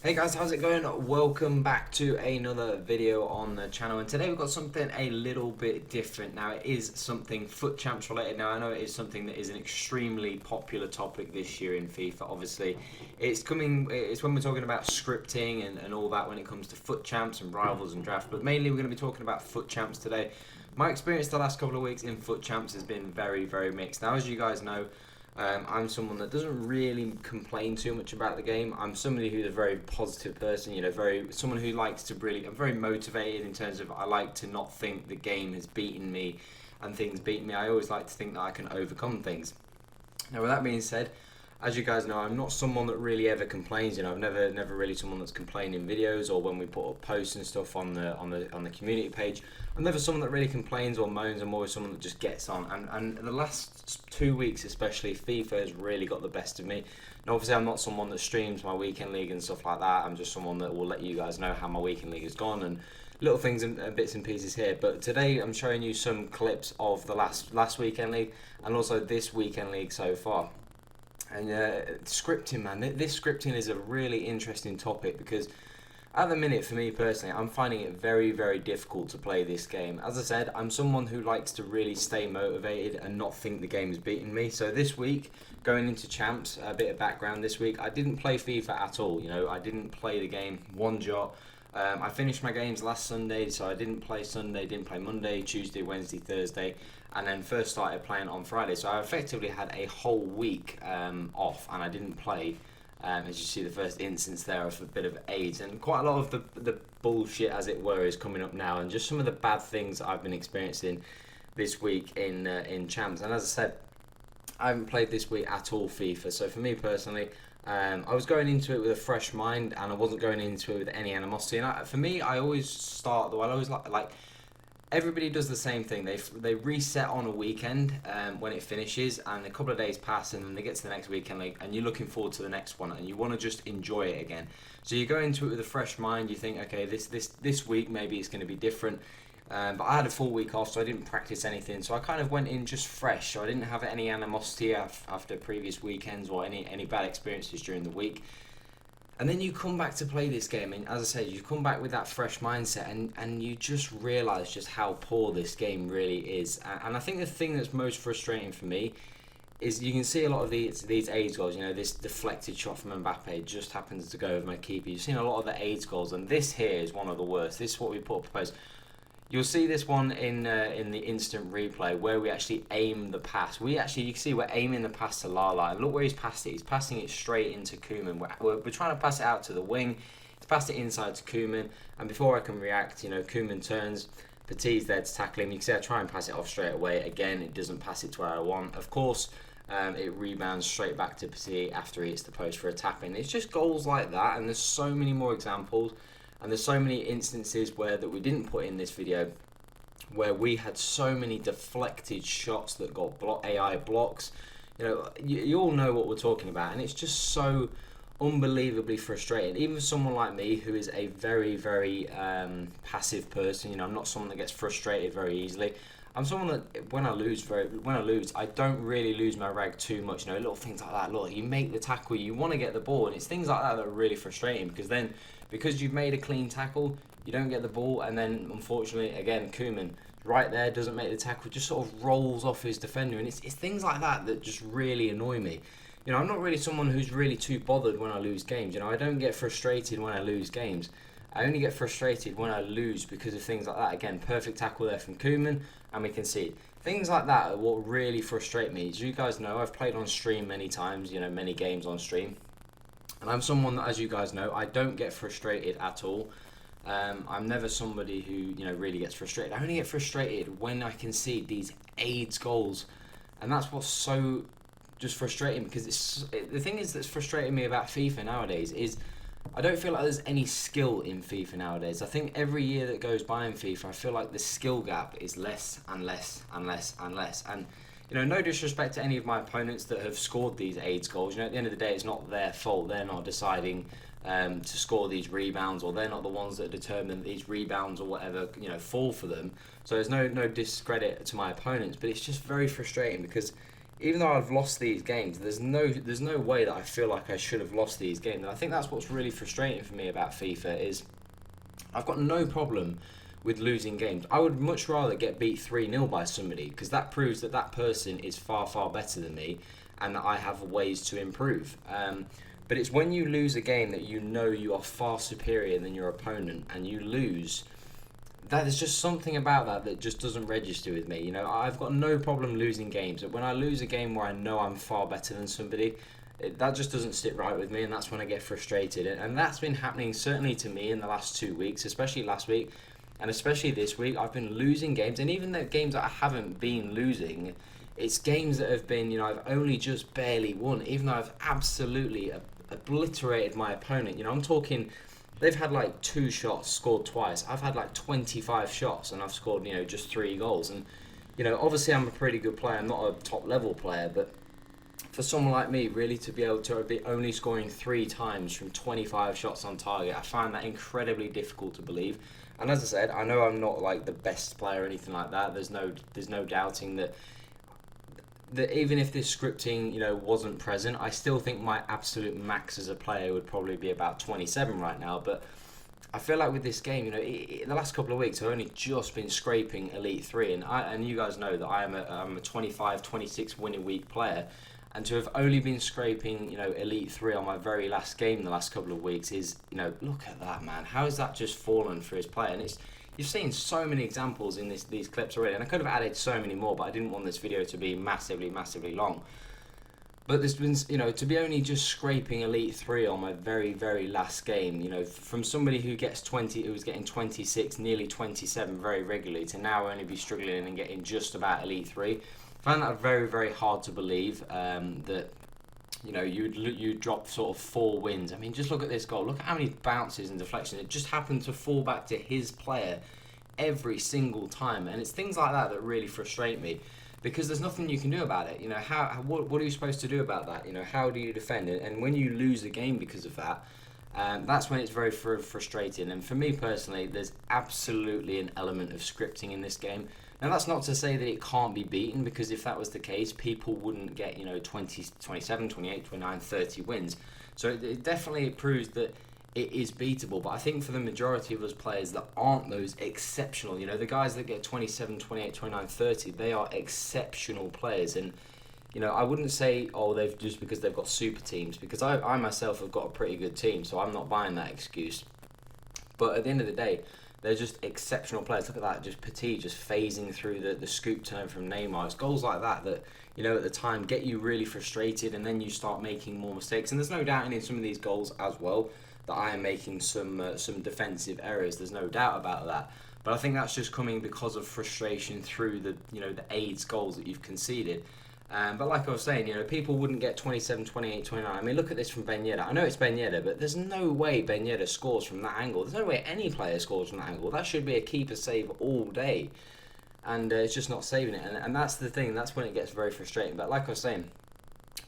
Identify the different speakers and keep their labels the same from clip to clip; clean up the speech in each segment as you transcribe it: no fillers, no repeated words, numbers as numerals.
Speaker 1: Hey guys, how's it going? Welcome back to another video on the channel, and today we've got something a little bit different. Now it is something Fut Champs related. Now I know it is something that is an extremely popular topic this year in FIFA. Obviously it's when we're talking about scripting and all that when it comes to Fut Champs and rivals and draft, but mainly we're going to be talking about Fut Champs today. My experience the last couple of weeks in Fut Champs has been very mixed. Now as you guys know, I'm someone that doesn't really complain too much about the game. I'm somebody who's a very positive person, someone who likes to really, I'm very motivated in terms of I like to not think the game has beaten me and things beat me. I always like to think that I can overcome things. Now with that being said, as you guys know, I'm not someone that really ever complains. I'm never really someone that's complained in videos or when we put up posts and stuff on the community page. I'm never someone that really complains or moans. I'm always someone that just gets on. And the last 2 weeks, especially, FIFA has really got the best of me. And obviously, I'm not someone that streams my weekend league and stuff like that. I'm just someone that will let you guys know how my weekend league has gone and little things and bits and pieces here. But today, I'm showing you some clips of the last weekend league and also this weekend league so far. And scripting, man, this scripting is a really interesting topic because at the minute, for me personally, I'm finding it very difficult to play this game. As I said, I'm someone who likes to really stay motivated and not think the game is beating me. So this week, going into Champs, a bit of background this week, I didn't play FIFA at all. I didn't play the game one jot. I finished my games last Sunday, so I didn't play Sunday, didn't play Monday, Tuesday, Wednesday, Thursday, and then first started playing on Friday. So I effectively had a whole week off, and I didn't play. As you see, the first instance there of a bit of AIDS, and quite a lot of the bullshit, as it were, is coming up now, and just some of the bad things I've been experiencing this week in Champs. And as I said, I haven't played this week at all FIFA. So for me personally, I was going into it with a fresh mind, and I wasn't going into it with any animosity. And for me, I always start though. I always like everybody does the same thing. They reset on a weekend when it finishes, and a couple of days pass, and then they get to the next weekend, and you're looking forward to the next one, and you want to just enjoy it again. So you go into it with a fresh mind. You think, okay, this week maybe it's going to be different. But I had a full week off, so I didn't practice anything. So I kind of went in just fresh. So I didn't have any animosity after previous weekends or any bad experiences during the week. And then you come back to play this game, and as I said, you come back with that fresh mindset, and you just realise just how poor this game really is. And I think the thing that's most frustrating for me is you can see a lot of these AIDS goals. This deflected shot from Mbappe just happens to go over my keeper. You've seen a lot of the AIDS goals, and this here is one of the worst. This is what we put up proposed. You'll see this one in the instant replay where we actually aim the pass. You can see we're aiming the pass to Lala, and look where he's passed it. He's passing it straight into Koeman. We're trying to pass it out to the wing. He's passed it inside to Koeman, and before I can react, Koeman turns. Petit's there to tackle him. You can see I try and pass it off straight away. Again, it doesn't pass it to where I want. Of course, it rebounds straight back to Petit after he hits the post for a tap-in. It's just goals like that, and there's so many more examples. And there's so many instances that we didn't put in this video where we had so many deflected shots that got AI blocks. You all know what we're talking about, and it's just so unbelievably frustrating. Even for someone like me who is a very passive person, I'm not someone that gets frustrated very easily. I'm someone that when I lose, I don't really lose my rag too much. Little things like that. Look, you make the tackle, you want to get the ball, and it's things like that are really frustrating because you've made a clean tackle, you don't get the ball, and then unfortunately, again, Koeman right there doesn't make the tackle, just sort of rolls off his defender, and it's things like that just really annoy me. I'm not really someone who's really too bothered when I lose games. I don't get frustrated when I lose games. I only get frustrated when I lose because of things like that. Again, perfect tackle there from Koeman, and we can see things like that are what really frustrate me. As you guys know, I've played on stream many times, many games on stream. And I'm someone that, as you guys know, I don't get frustrated at all. I'm never somebody who, really gets frustrated. I only get frustrated when I concede these AIDS goals. And that's what's so just frustrating, because the thing is that's frustrating me about FIFA nowadays is I don't feel like there's any skill in FIFA nowadays. I think every year that goes by in FIFA, I feel like the skill gap is less and less and less and less. And no disrespect to any of my opponents that have scored these AIDS goals. At the end of the day, it's not their fault. They're not deciding to score these rebounds, or they're not the ones that determine these rebounds or whatever fall for them. So there's no discredit to my opponents, but it's just very frustrating because even though I've lost these games, there's no way that I feel like I should have lost these games. And I think that's what's really frustrating for me about FIFA is I've got no problem with losing games. I would much rather get beat 3-0 by somebody, because that proves that that person is far, far better than me and that I have ways to improve. But it's when you lose a game that you know you are far superior than your opponent and you lose, that there's just something about that that just doesn't register with me. You know, I've got no problem losing games, but when I lose a game where I know I'm far better than somebody, that just doesn't sit right with me, and that's when I get frustrated. And that's been happening certainly to me in the last 2 weeks, especially last week, and especially this week. I've been losing games, and even the games that I haven't been losing, it's games that have been, you know, I've only just barely won, even though I've absolutely obliterated my opponent. You know, I'm talking, they've had like 2 shots, scored twice. I've had like 25 shots and I've scored, you know, just 3 goals. And, you know, obviously I'm a pretty good player. I'm not a top level player, but for someone like me, really, to be able to be only scoring 3 times from 25 shots on target, I find that incredibly difficult to believe. And as I said, I know I'm not like the best player or anything like that. There's no doubting that even if this scripting, you know, wasn't present, I still think my absolute max as a player would probably be about 27 right now. But I feel like with this game, you know, in the last couple of weeks, I've only just been scraping Elite 3, and you guys know that I'm a 25, 26 winning week player, and to have only been scraping, you know, Elite 3 on my very last game the last couple of weeks is, you know, look at that, man. How has that just fallen for his player? And you've seen so many examples in these clips already, and I could have added so many more, but I didn't want this video to be massively, massively long. But there's been, you know, to be only just scraping Elite 3 on my very, very last game, you know, from somebody who was getting 26, nearly 27 very regularly, to now only be struggling and getting just about Elite 3. I found that very, very hard to believe, that, you know, you'd drop sort of 4 wins. I mean, just look at this goal. Look at how many bounces and deflections. It just happened to fall back to his player every single time. And it's things like that that really frustrate me, because there's nothing you can do about it. You know, what are you supposed to do about that? You know, how do you defend it? And when you lose a game because of that, that's when it's very frustrating. And for me personally, there's absolutely an element of scripting in this game. Now, that's not to say that it can't be beaten, because if that was the case, people wouldn't get, you know, 20, 27, 28, 29, 30 wins. So it definitely proves that it is beatable. But I think for the majority of us players that aren't those exceptional, you know, the guys that get 27, 28, 29, 30, they are exceptional players. And, you know, I wouldn't say, oh, they've just because they've got super teams, because I myself have got a pretty good team, so I'm not buying that excuse. But at the end of the day, they're just exceptional players. Look at that, just Petit just phasing through the scoop turn from Neymar. It's goals like that, you know, at the time get you really frustrated, and then you start making more mistakes. And there's no doubting in some of these goals as well that I am making some defensive errors. There's no doubt about that. But I think that's just coming because of frustration through the AIDS goals that you've conceded. But like I was saying, you know, people wouldn't get 27, 28, 29. I mean, look at this from Ben Yedder. I know it's Ben Yedder, but there's no way Ben Yedder scores from that angle. There's no way any player scores from that angle. That should be a keeper save all day. And it's just not saving it. And that's the thing. That's when it gets very frustrating. But like I was saying,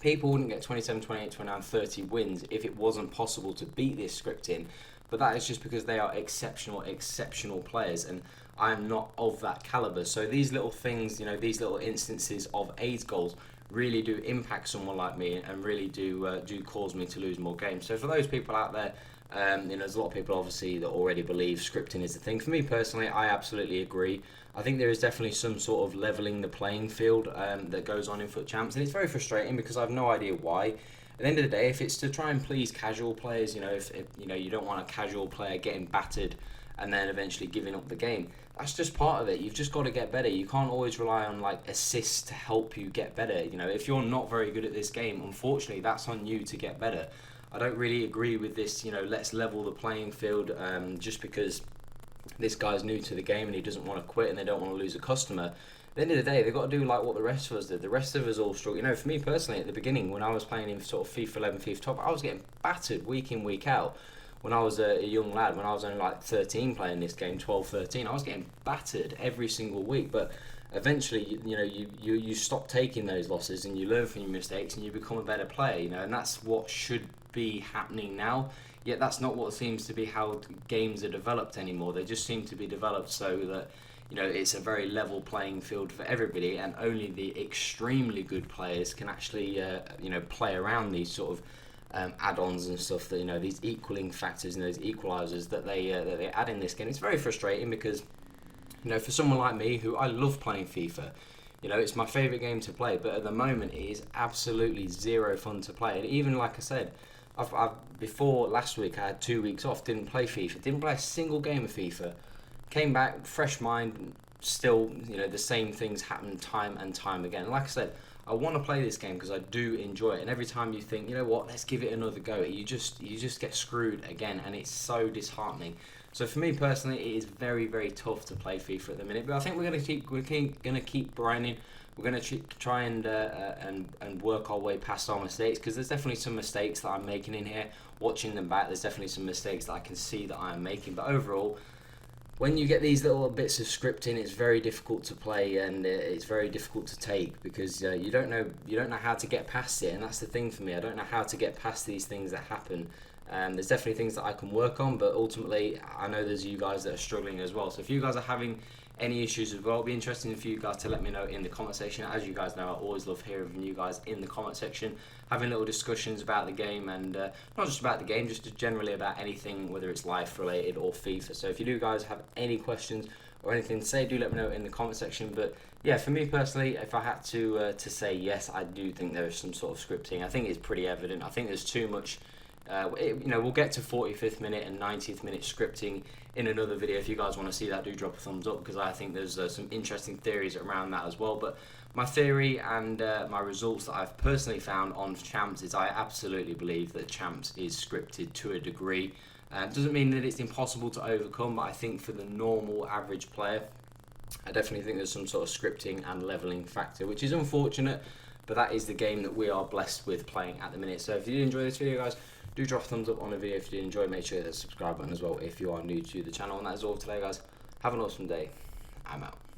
Speaker 1: people wouldn't get 27, 28, 29, 30 wins if it wasn't possible to beat this scripting. But that is just because they are exceptional players. And I am not of that caliber. So these little things, you know, these little instances of AIDS goals really do impact someone like me, and really do cause me to lose more games. So for those people out there, you know, there's a lot of people obviously that already believe scripting is the thing. For me personally, I absolutely agree. I think there is definitely some sort of leveling the playing field that goes on in Fut Champs, and it's very frustrating because I have no idea why. At the end of the day, if it's to try and please casual players, you know, if you know, you don't want a casual player getting battered and then eventually giving up the game, that's just part of it. You've just got to get better. You can't always rely on like assists to help you get better. You know, if you're not very good at this game, unfortunately, that's on you to get better. I don't really agree with this, you know, let's level the playing field just because this guy's new to the game and he doesn't want to quit and they don't want to lose a customer. At the end of the day, they've got to do like what the rest of us did. The rest of us all struggle. You know, for me personally, at the beginning, when I was playing in sort of FIFA 11, FIFA Top, I was getting battered week in, week out. When I was a young lad, when I was only like 13 playing this game, 12, 13, I was getting battered every single week. But eventually, you know, you stop taking those losses and you learn from your mistakes and you become a better player, you know, and that's what should be happening now. Yet that's not what seems to be how games are developed anymore. They just seem to be developed so that, you know, it's a very level playing field for everybody, and only the extremely good players can actually, you know, play around these sort of add-ons and stuff, that, you know, these equaling factors and those equalizers that they add in this game. It's very frustrating because, you know, for someone like me who I love playing FIFA, you know, it's my favourite game to play, but at the moment it is absolutely zero fun to play. And even like I said, I've before last week I had 2 weeks off, didn't play FIFA, didn't play a single game of FIFA, came back, fresh mind, still, you know, the same things happen time and time again. Like I said, I want to play this game because I do enjoy it, and every time you think, you know what, let's give it another go, you just get screwed again, and it's so disheartening. So for me personally, it is very, very tough to play FIFA at the minute. But I think we're going to keep grinding. We're going to try and work our way past our mistakes, because there's definitely some mistakes that I'm making in here. Watching them back, there's definitely some mistakes that I can see that I am making. But overall, when you get these little bits of scripting, it's very difficult to play, and it's very difficult to take, because you don't know how to get past it. And that's the thing for me. I don't know how to get past these things that happen. There's definitely things that I can work on, but ultimately I know there's you guys that are struggling as well. So if you guys are having any issues as well, it'll be interesting for you guys to let me know in the comment section. As you guys know, I always love hearing from you guys in the comment section, having little discussions about the game, and not just about the game, just generally about anything, whether it's life related or FIFA. So if you do guys have any questions or anything to say, do let me know in the comment section. But yeah, for me personally, if I had to say yes, I do think there is some sort of scripting. I think it's pretty evident. I think there's too much. You know, we'll get to 45th minute and 90th minute scripting in another video. If you guys want to see that, do drop a thumbs up, because I think there's some interesting theories around that as well. But my theory and my results that I've personally found on Champs is I absolutely believe that Champs is scripted to a degree. It doesn't mean that it's impossible to overcome, but I think for the normal average player, I definitely think there's some sort of scripting and leveling factor, which is unfortunate, but that is the game that we are blessed with playing at the minute. So if you did enjoy this video, guys, do drop a thumbs up on the video if you did enjoy. Make sure to hit the subscribe button as well if you are new to the channel. And that is all for today, guys. Have an awesome day. I'm out.